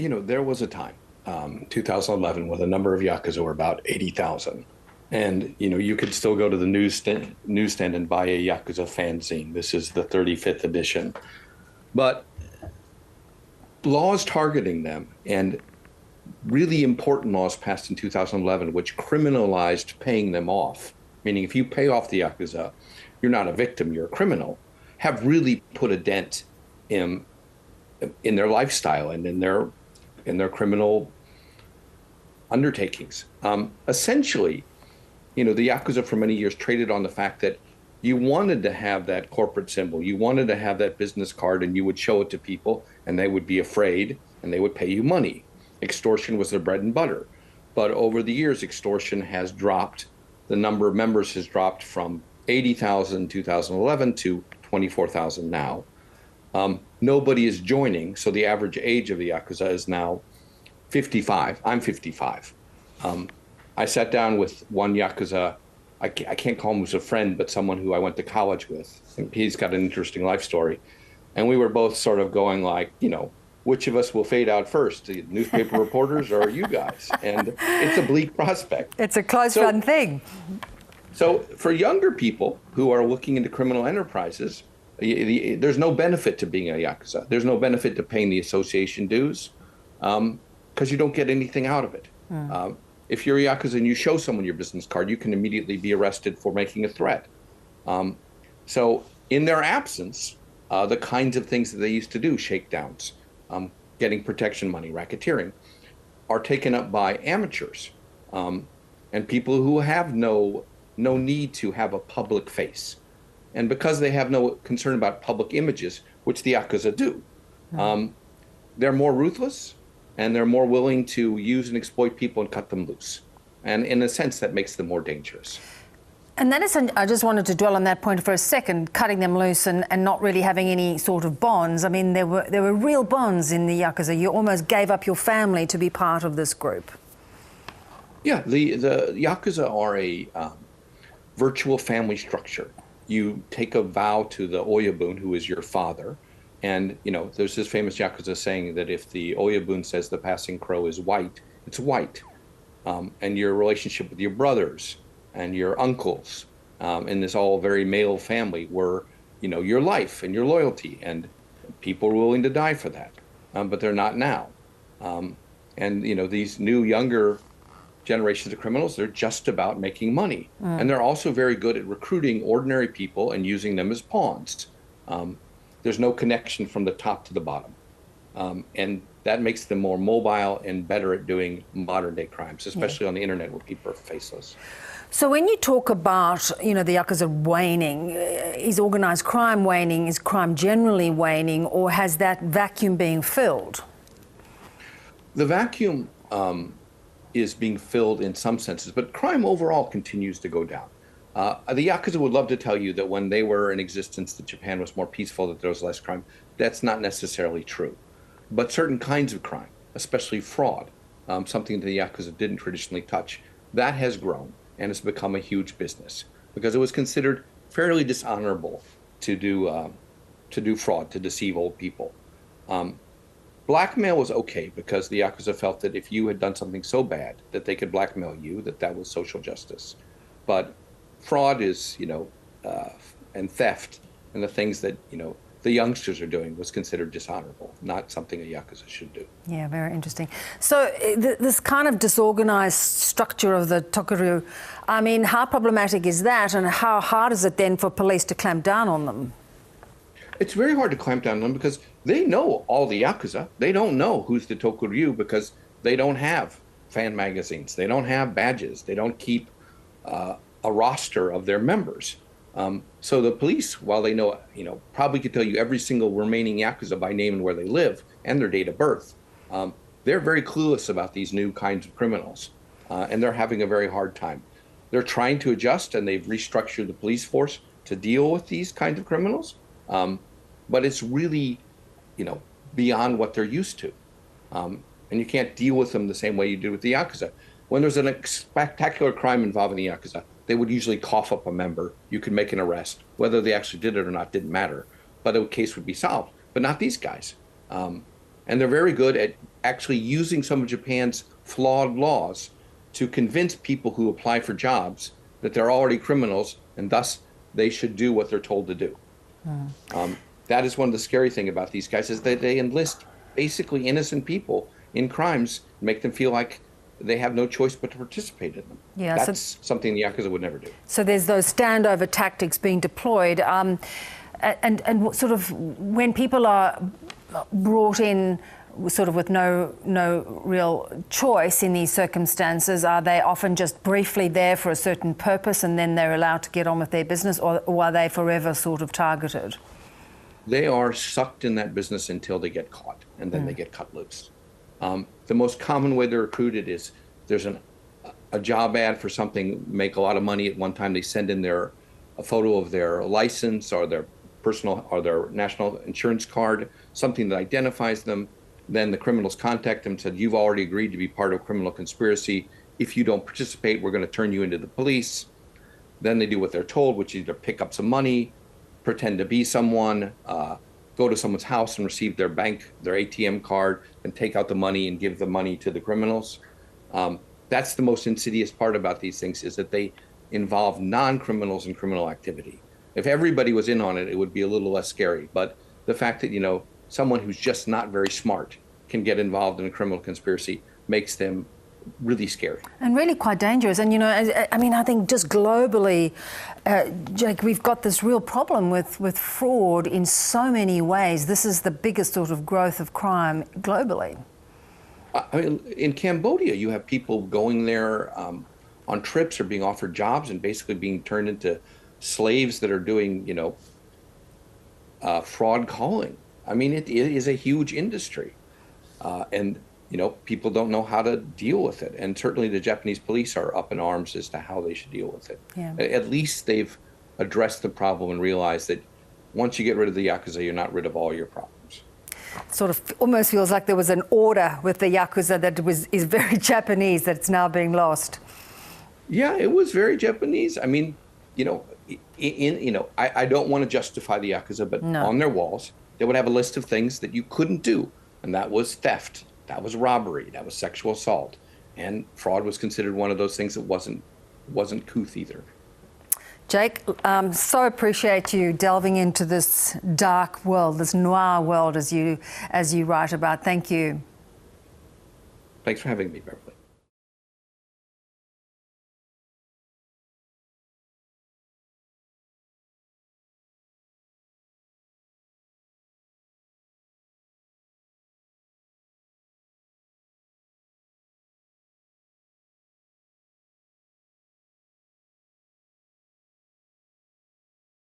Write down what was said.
There was a time, 2011, where the number of Yakuza were about 80,000. And, you could still go to the newsstand and buy a Yakuza fanzine. This is the 35th edition. But laws targeting them and really important laws passed in 2011, which criminalized paying them off, meaning if you pay off the Yakuza, you're not a victim, you're a criminal, have really put a dent in their lifestyle and in their criminal undertakings. Essentially, the Yakuza for many years traded on the fact that you wanted to have that corporate symbol, you wanted to have that business card, and you would show it to people and they would be afraid and they would pay you money. Extortion was their bread and butter. But over the years, extortion has dropped. The number of members has dropped from 80,000 in 2011 to 24,000 now. Nobody is joining, so the average age of the Yakuza is now 55. I'm 55. I sat down with one Yakuza. I can't call him as a friend, but someone who I went to college with. And he's got an interesting life story. And we were both sort of going like, which of us will fade out first, the newspaper reporters or you guys? And it's a bleak prospect. It's a close-run thing. So for younger people who are looking into criminal enterprises, there's no benefit to being a Yakuza. There's no benefit to paying the association dues because you don't get anything out of it. If you're a Yakuza and you show someone your business card, you can immediately be arrested for making a threat. So in their absence, the kinds of things that they used to do, shakedowns, getting protection money, racketeering, are taken up by amateurs and people who have no need to have a public face. And because they have no concern about public images, which the Yakuza do, they're more ruthless and they're more willing to use and exploit people and cut them loose. And in a sense, that makes them more dangerous. And that is, I just wanted to dwell on that point for a second, cutting them loose and not really having any sort of bonds. I mean, there were real bonds in the Yakuza. You almost gave up your family to be part of this group. Yeah, the Yakuza are a virtual family structure. You take a vow to the Oyabun, who is your father. And, there's this famous Yakuza saying that if the Oyabun says the passing crow is white, it's white. And your relationship with your brothers and your uncles in this all very male family were, your life and your loyalty. And people were willing to die for that. But they're not now. And, these new, younger generations of criminals, they're just about making money. And they're also very good at recruiting ordinary people and using them as pawns. There's no connection from the top to the bottom. And that makes them more mobile and better at doing modern day crimes, especially on the internet where people are faceless. So when you talk about, the Yakuza waning, is organised crime waning, is crime generally waning, or has that vacuum being filled? The vacuum is being filled in some senses, but crime overall continues to go down. The Yakuza would love to tell you that when they were in existence, that Japan was more peaceful, that there was less crime. That's not necessarily true. But certain kinds of crime, especially fraud, something that the Yakuza didn't traditionally touch, that has grown and has become a huge business because it was considered fairly dishonorable to do fraud, to deceive old people. Blackmail was okay because the Yakuza felt that if you had done something so bad that they could blackmail you, that was social justice. But fraud is, and theft and the things that, the youngsters are doing was considered dishonorable, not something a Yakuza should do. Yeah, very interesting. So this kind of disorganized structure of the Tokuryu, I mean, how problematic is that and how hard is it then for police to clamp down on them? It's very hard to clamp down on them because they know all the Yakuza. They don't know who's the Tokuryu because they don't have fan magazines. They don't have badges. They don't keep a roster of their members. So the police, while they know, probably could tell you every single remaining Yakuza by name and where they live and their date of birth, they're very clueless about these new kinds of criminals, and they're having a very hard time. They're trying to adjust, and they've restructured the police force to deal with these kinds of criminals, but it's really, beyond what they're used to. And you can't deal with them the same way you do with the Yakuza. When there's a spectacular crime involving the Yakuza, they would usually cough up a member. You could make an arrest. Whether they actually did it or not didn't matter, but a case would be solved. But not these guys. And they're very good at actually using some of Japan's flawed laws to convince people who apply for jobs that they're already criminals and thus they should do what they're told to do. That is one of the scary things about these guys is that they enlist basically innocent people in crimes, make them feel like they have no choice but to participate in them. Yeah, that's something the Yakuza would never do. So there's those standover tactics being deployed. And sort of when people are brought in sort of with no real choice in these circumstances, are they often just briefly there for a certain purpose and then they're allowed to get on with their business, or are they forever sort of targeted? They are sucked in that business until they get caught, and then they get cut loose. The most common way they're recruited is there's a job ad for something, make a lot of money at one time. They send in a photo of their license or their personal or their national insurance card, something that identifies them. Then the criminals contact them and said, you've already agreed to be part of a criminal conspiracy. If you don't participate, we're going to turn you into the police. Then they do what they're told, which is either pick up some money, pretend to be someone, go to someone's house and receive their ATM card, and take out the money and give the money to the criminals. That's the most insidious part about these things, is that they involve non-criminals in criminal activity. If everybody was in on it, it would be a little less scary. But the fact that, someone who's just not very smart can get involved in a criminal conspiracy makes them really scary. And really quite dangerous. And, I think just globally, Jake, we've got this real problem with fraud in so many ways. This is the biggest sort of growth of crime globally. In Cambodia, you have people going there on trips or being offered jobs and basically being turned into slaves that are doing, fraud calling. It is a huge industry. And people don't know how to deal with it. And certainly the Japanese police are up in arms as to how they should deal with it. Yeah. At least they've addressed the problem and realized that once you get rid of the Yakuza, you're not rid of all your problems. Sort of almost feels like there was an order with the Yakuza that is very Japanese, that's now being lost. Yeah, it was very Japanese. I don't want to justify the Yakuza, but on their walls, they would have a list of things that you couldn't do. And that was theft, that was robbery, that was sexual assault. And fraud was considered one of those things that wasn't couth either. Jake, so appreciate you delving into this dark world, this noir world, as you write about. Thank you. Thanks for having me, Beverly.